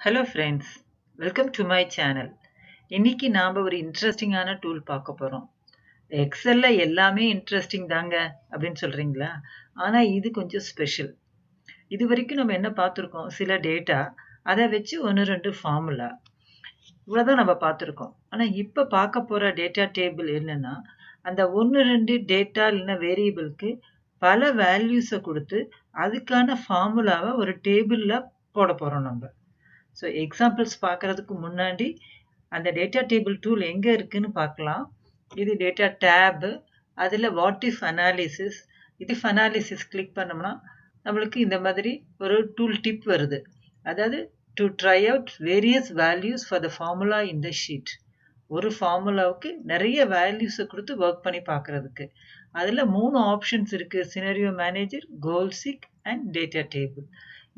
Hello friends, welcome to my channel. இன்னைக்கு நாம ஒரு இன்ட்ரெஸ்டிங்கான டூல் பார்க்க போறோம். எக்ஸல்ல எல்லாமே இன்ட்ரெஸ்டிங் தாங்க அப்படின்னு சொல்றீங்களா? ஆனா இது கொஞ்சம் ஸ்பெஷல். இது வரைக்கும் நம்ம என்ன பார்த்திருக்கோம்? சில டேட்டா, அதை வச்சு ஒன்று ரெண்டு ஃபார்முலா இவ்வளவுதான் நம்ம பார்த்திருக்கோம். ஆனா இப்ப பார்க்க போற டேட்டா டேபிள் என்னன்னா, அந்த ஒன்று ரெண்டு டேட்டா இல்லைன்னா வேரியபிளுக்கு பல வேல்யூஸை கொடுத்து அதுக்கான ஃபார்முலாவை ஒரு டேபிள்ல போட போறோம் நம்ம. ஸோ எக்ஸாம்பிள்ஸ் பார்க்கறதுக்கு முன்னாடி அந்த டேட்டா டேபிள் டூல் எங்கே இருக்குன்னு பார்க்கலாம். இது டேட்டா டேப். அதில் what if analysis. If analysis click பண்ணோம்னா நம்மளுக்கு இந்த மாதிரி ஒரு டூல் டிப் வருது. அதாவது to try out various values for the formula in the sheet. ஒரு ஃபார்முலாவுக்கு நிறைய வேல்யூஸை கொடுத்து ஒர்க் பண்ணி பார்க்கறதுக்கு. அதில் 3 ஆப்ஷன்ஸ் இருக்கு. Scenario manager, goal seek and data table.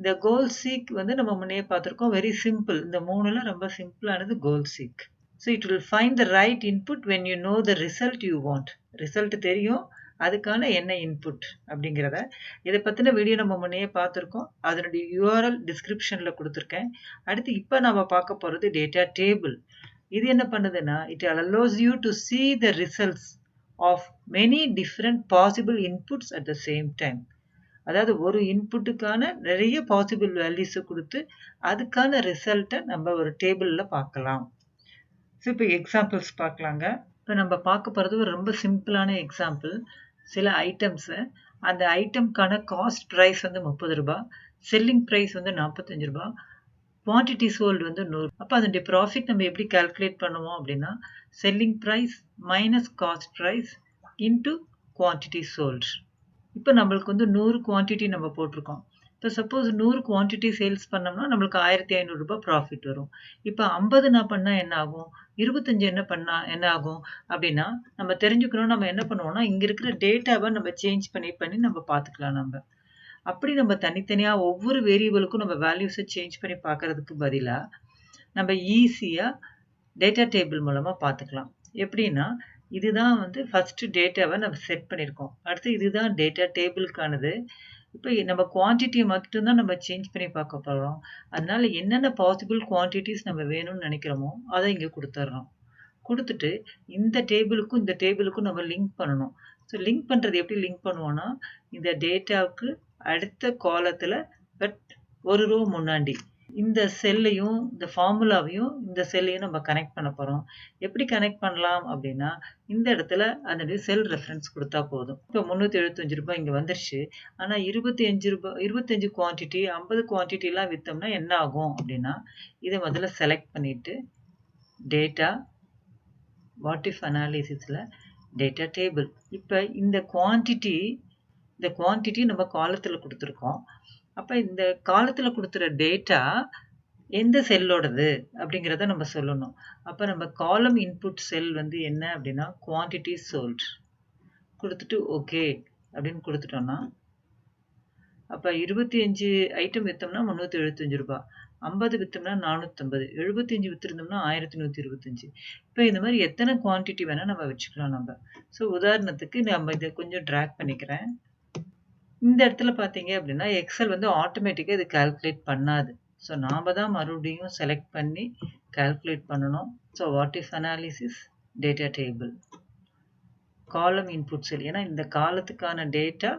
இந்த கோல் சீக் வந்து நம்ம முன்னே பார்த்துருக்கோம். Very simple. இந்த 3ல ரொம்ப சிம்பிளானது goal seek. So it will find the right input when you know the result you want. Result தெரியும், அதுக்கான என்ன இன்புட் அப்படிங்கிறத. இதை பற்றின வீடியோ நம்ம முன்னே பார்த்துருக்கோம். அதனுடைய யூஆர்எல் டிஸ்கிரிப்ஷனில் கொடுத்துருக்கேன். அடுத்து இப்போ நம்ம பார்க்க போகிறது டேட்டா டேபிள். இது என்ன பண்ணுதுன்னா, it allows you to see the results of many different possible inputs at the same time. அதாவது ஒரு இன்புட்டுக்கான நிறைய பாசிபிள் வேல்யூஸை கொடுத்து அதுக்கான ரிசல்ட்டை நம்ம ஒரு டேபிளில் பார்க்கலாம். ஸோ இப்போ எக்ஸாம்பிள்ஸ் பார்க்கலாங்க. இப்போ நம்ம பார்க்க போகிறது ஒரு ரொம்ப சிம்பிளான எக்ஸாம்பிள். சில ஐட்டம்ஸு, அந்த ஐட்டம்க்கான காஸ்ட் ப்ரைஸ் வந்து 30 ரூபாய், செல்லிங் ப்ரைஸ் வந்து 45 ரூபாய், குவான்டிட்டி சோல்டு வந்து 100. அப்போ அதனுடைய ப்ராஃபிட் நம்ம எப்படி கால்குலேட் பண்ணுவோம் அப்படின்னா, selling price minus cost price into quantity sold. இப்போ நம்மளுக்கு வந்து 100 குவான்டிட்டி நம்ம போட்டிருக்கோம். இப்போ சப்போஸ் 100 குவான்டிட்டி சேல்ஸ் பண்ணோம்னா நம்மளுக்கு 1500 ரூபாய் ப்ராஃபிட் வரும். இப்போ 50 நான் பண்ணால் என்ன ஆகும், 25 என்ன பண்ணால் என்ன ஆகும் அப்படின்னா, நம்ம தெரிஞ்சுக்கணும். நம்ம என்ன பண்ணுவோம்னா, இங்கே இருக்கிற டேட்டாவை நம்ம சேஞ்ச் பண்ணி நம்ம பார்த்துக்கலாம். நம்ம அப்படி நம்ம தனித்தனியாக ஒவ்வொரு வேரியபிளுக்கும் நம்ம வேல்யூஸை சேஞ்ச் பண்ணி பார்க்கறதுக்கு பதிலாக நம்ம ஈஸியாக டேட்டா டேபிள் மூலமாக பார்த்துக்கலாம். எப்படின்னா, இதுதான் வந்து ஃபர்ஸ்ட் டேட்டாவை நம்ம செட் பண்ணியிருக்கோம். அடுத்து இதுதான் டேட்டா டேபிளுக்கானது. இப்போ நம்ம குவான்டிட்டியை மட்டும்தான் நம்ம சேஞ்ச் பண்ணி பார்க்க போகிறோம். அதனால என்னென்ன பாசிபிள் குவான்டிட்டிஸ் நம்ம வேணும்னு நினைக்கிறோமோ அதை இங்கே கொடுத்துட்றோம். கொடுத்துட்டு இந்த டேபிளுக்கும் இந்த டேபிளுக்கும் நம்ம லிங்க் பண்ணணும். ஸோ லிங்க் பண்ணுறது எப்படி லிங்க் பண்ணுவோம்னா, இந்த டேட்டாவுக்கு அடுத்த காலத்தில் பட் ஒரு ரோ முன்னாடி இந்த செல்லையும் இந்த ஃபார்முலாவையும் இந்த செல்லையும் நம்ம கனெக்ட் பண்ண போகிறோம். எப்படி கனெக்ட் பண்ணலாம் அப்படின்னா, இந்த இடத்துல அதனுடைய செல் ரெஃபரன்ஸ் கொடுத்தா போதும். இப்போ 375 ரூபாய் இங்கே வந்துருச்சு. ஆனால் 25 குவான்டிட்டி 50 குவான்டிட்டிலாம் விற்றோம்னா என்ன ஆகும் அப்படின்னா, இதை முதல்ல செலக்ட் பண்ணிவிட்டு டேட்டா வாட் இஃப் அனாலிசிஸில் டேட்டா டேபிள். இப்போ இந்த குவான்டிட்டி நம்ம காலத்தில் கொடுத்துருக்கோம். அப்போ இந்த காலத்தில் கொடுத்துற டேட்டா எந்த செல்லோடது அப்படிங்கிறத நம்ம சொல்லணும். அப்போ நம்ம காலம் இன்புட் செல் வந்து என்ன அப்படின்னா குவான்டிட்டி சோல்ட் கொடுத்துட்டு ஓகே அப்படின்னு கொடுத்துட்டோம்னா, அப்போ 25 ஐட்டம் விற்றோம்னா 375 ரூபாய், 50 விற்றோம்னா 450, 75 விற்றுருந்தோம்னா 1125. இப்போ இந்த மாதிரி எத்தனை குவான்டிட்டி வேணால் நம்ம வச்சுக்கலாம் நம்ம. ஸோ உதாரணத்துக்கு நம்ம இதை கொஞ்சம் ட்ராக் பண்ணிக்கிறேன். இந்த இடத்துல பார்த்தீங்க அப்படின்னா எக்ஸல் வந்து ஆட்டோமேட்டிக்காக இது கால்குலேட் பண்ணாது. ஸோ நாம் தான் மறுபடியும் செலக்ட் பண்ணி கால்குலேட் பண்ணணும். So what if analysis data table column input cell. ஏன்னா இந்த காலத்துக்கான டேட்டா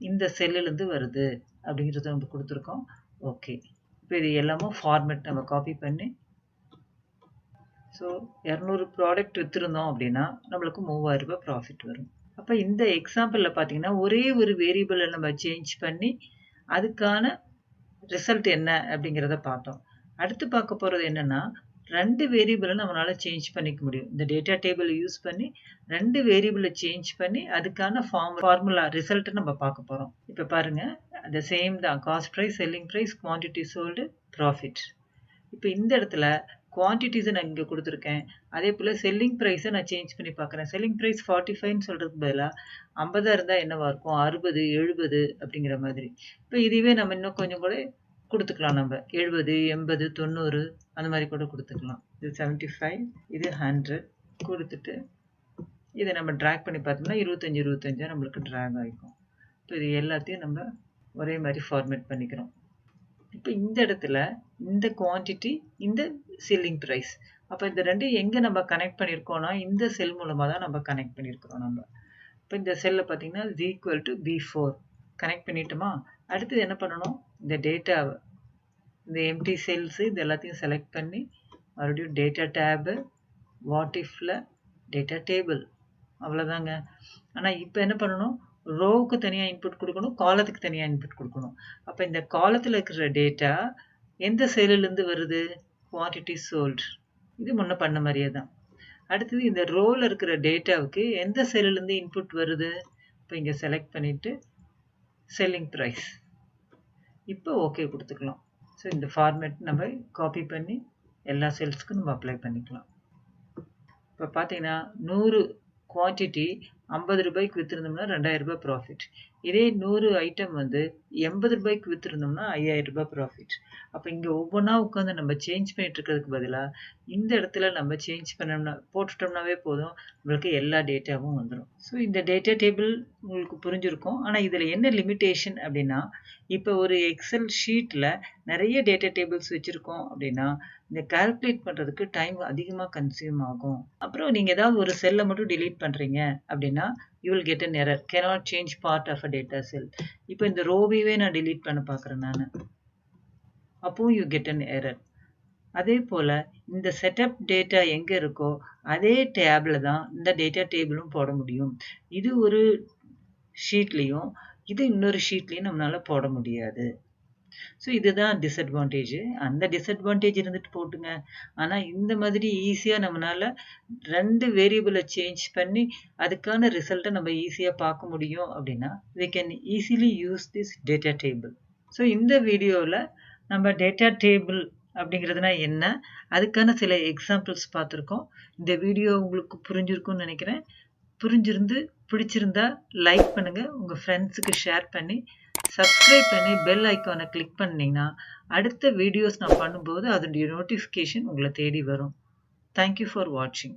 இந்த செல்லிலேருந்து வருது அப்படிங்கிறத நம்ம கொடுத்துருக்கோம். ஓகே, இப்போ இது எல்லாமே ஃபார்மேட் நம்ம காப்பி பண்ணி, ஸோ 200 ப்ராடக்ட் விற்றுருந்தோம் அப்படின்னா நம்மளுக்கு 3000 ரூபாய் ப்ராஃபிட் வரும். அப்போ இந்த எக்ஸாம்பிளில் பார்த்தீங்கன்னா ஒரே ஒரு வேரியபிளை நம்ம சேஞ்ச் பண்ணி அதுக்கான ரிசல்ட் என்ன அப்படிங்கிறத பார்த்தோம். அடுத்து பார்க்க போகிறது என்னென்னா, 2 வேரியபிளை நம்மளால் சேஞ்ச் பண்ணிக்க முடியும். இந்த டேட்டா டேபிள் யூஸ் பண்ணி 2 வேரியபிளை சேஞ்ச் பண்ணி அதுக்கான ஃபார்முலா ரிசல்ட்டை நம்ம பார்க்க போகிறோம். இப்போ பாருங்கள், அந்த சேம் தான். Cost price, selling price, quantity sold, profit. இப்போ இந்த இடத்துல குவான்டிட்டிஸை நான் இங்கே கொடுத்துருக்கேன். அதே போல் செல்லிங் ப்ரைஸை நான் சேஞ்ச் பண்ணி பார்க்குறேன். செல்லிங் ப்ரைஸ் 45ன்னு சொல்கிறதுக்கு பதிலாக 50 இருந்தால் என்னவா இருக்கும், 60, 70 அப்படிங்கிற மாதிரி. இப்போ இதுவே நம்ம இன்னும் கொஞ்சம் கூட கொடுத்துக்கலாம். நம்ம 70, 80, 90 அந்த மாதிரி கூட கொடுத்துக்கலாம். இது 75, இது 100 கொடுத்துட்டு இதை நம்ம ட்ராக் பண்ணி பார்த்தோம்னா 25 நம்மளுக்கு ட்ராக் ஆகிக்கும். இப்போ இது எல்லாத்தையும் நம்ம ஒரே மாதிரி ஃபார்மேட் பண்ணிக்கிறோம். இப்போ இந்த இடத்துல இந்த குவான்டிட்டி, இந்த செல்லிங் ப்ரைஸ். அப்போ இந்த ரெண்டையும் எங்கே நம்ம கனெக்ட் பண்ணியிருக்கோம்னா இந்த செல் மூலமாக தான் நம்ம கனெக்ட் பண்ணியிருக்கிறோம் நம்ம. இப்போ இந்த செல்லில் பார்த்தீங்கன்னா is equal to B4 connect பண்ணிட்டோமா. அடுத்தது என்ன பண்ணணும், இந்த டேட்டாவை, இந்த எம்டி செல்ஸ் இது எல்லாத்தையும் செலக்ட் பண்ணி மறுபடியும் டேட்டா டேபு, வாட் இஃப்ல டேட்டா டேபிள், அவ்வளோதாங்க. ஆனால் இப்போ என்ன பண்ணணும், ரோவுக்கு தனியாக இன்புட் கொடுக்கணும், காலத்துக்கு தனியாக இன்புட் கொடுக்கணும். அப்போ இந்த காலத்தில் இருக்கிற டேட்டா எந்த செல்லிலேருந்து வருது, குவான்டிட்டி சோல்ட், இது முன்ன பண்ண மாதிரியே தான். அடுத்தது இந்த ரோவில் இருக்கிற டேட்டாவுக்கு எந்த செல்லிலேருந்து இன்புட் வருது, இப்போ இங்கே செலக்ட் பண்ணிவிட்டு செல்லிங் ப்ரைஸ், இப்போ ஓகே கொடுத்துக்கலாம். ஸோ இந்த ஃபார்மேட் நம்ம காப்பி பண்ணி எல்லா செல்ஸ்க்கும் நம்ம அப்ளை பண்ணிக்கலாம். இப்போ பார்த்தீங்கன்னா 100 குவான்டிட்டி 50 ரூபாய்க்கு விற்றுருந்தோம்னா 2000 ரூபாய் ப்ராஃபிட். இதே 100 ஐட்டம் வந்து 80 ரூபாய்க்கு விற்றுருந்தோம்னா 5000 ரூபாய் ப்ராஃபிட். அப்போ இங்கே ஒவ்வொன்றா உட்காந்து நம்ம சேஞ்ச் பண்ணிட்டு இருக்கிறதுக்கு பதிலாக இந்த இடத்துல நம்ம சேஞ்ச் பண்ணோம்னா போட்டுட்டோம்னாவே போதும், நம்மளுக்கு எல்லா டேட்டாவும் வந்துடும். ஸோ இந்த டேட்டா டேபிள் உங்களுக்கு புரிஞ்சிருக்கும். ஆனால் இதில் என்ன லிமிட்டேஷன் அப்படின்னா, இப்போ ஒரு எக்ஸல் ஷீட்டில் நிறைய டேட்டா டேபிள்ஸ் வச்சுருக்கோம் அப்படின்னா இந்த கால்குலேட் பண்ணுறதுக்கு டைம் அதிகமாக கன்சியூம் ஆகும். அப்புறம் நீங்கள் ஏதாவது ஒரு செல்லை மட்டும் டிலீட் பண்ணுறீங்க அப்படின்னா you will get an error, cannot change part of a data cell. இப்போ இந்த ரோவையே நான் delete பண்ண பார்க்குறேன் நான், அப்போ you get an error. அதே போல் இந்த செட்டப் டேட்டா எங்கே இருக்கோ அதே டேபில் தான் இந்த டேட்டா டேபிளும் போட முடியும். இது ஒரு ஷீட்லேயும் இது இன்னொரு ஷீட்லேயும் நம்மளால் போட முடியாது. ஸோ இதுதான் டிஸ்அட்வான்டேஜ். அந்த டிஸ்அட்வான்டேஜ் இருந்துட்டு போட்டுங்க. ஆனால் இந்த மாதிரி ஈஸியாக நம்மளால் 2 வேரியபிளை சேஞ்ச் பண்ணி அதுக்கான ரிசல்ட்டை நம்ம ஈஸியாக பார்க்க முடியும் அப்படின்னா we can easily use this data table. So இந்த வீடியோவில் நம்ம டேட்டா டேபிள் அப்படிங்கிறதுனா என்ன, அதுக்கான சில எக்ஸாம்பிள்ஸ் பார்த்துருக்கோம். இந்த வீடியோ உங்களுக்கு புரிஞ்சிருக்கும்னு நினைக்கிறேன். பிடிச்சிருந்தா லைக் பண்ணுங்கள், உங்கள் ஃப்ரெண்ட்ஸுக்கு ஷேர் பண்ணி சப்ஸ்கிரைப் பண்ணி பெல் ஐக்கானை கிளிக் பண்ணிங்கன்னா அடுத்த வீடியோஸ் நான் பண்ணும்போது அதனுடைய நோட்டிஃபிகேஷன் உங்களை தேடி வரும். தேங்க்யூ ஃபார் வாட்சிங்.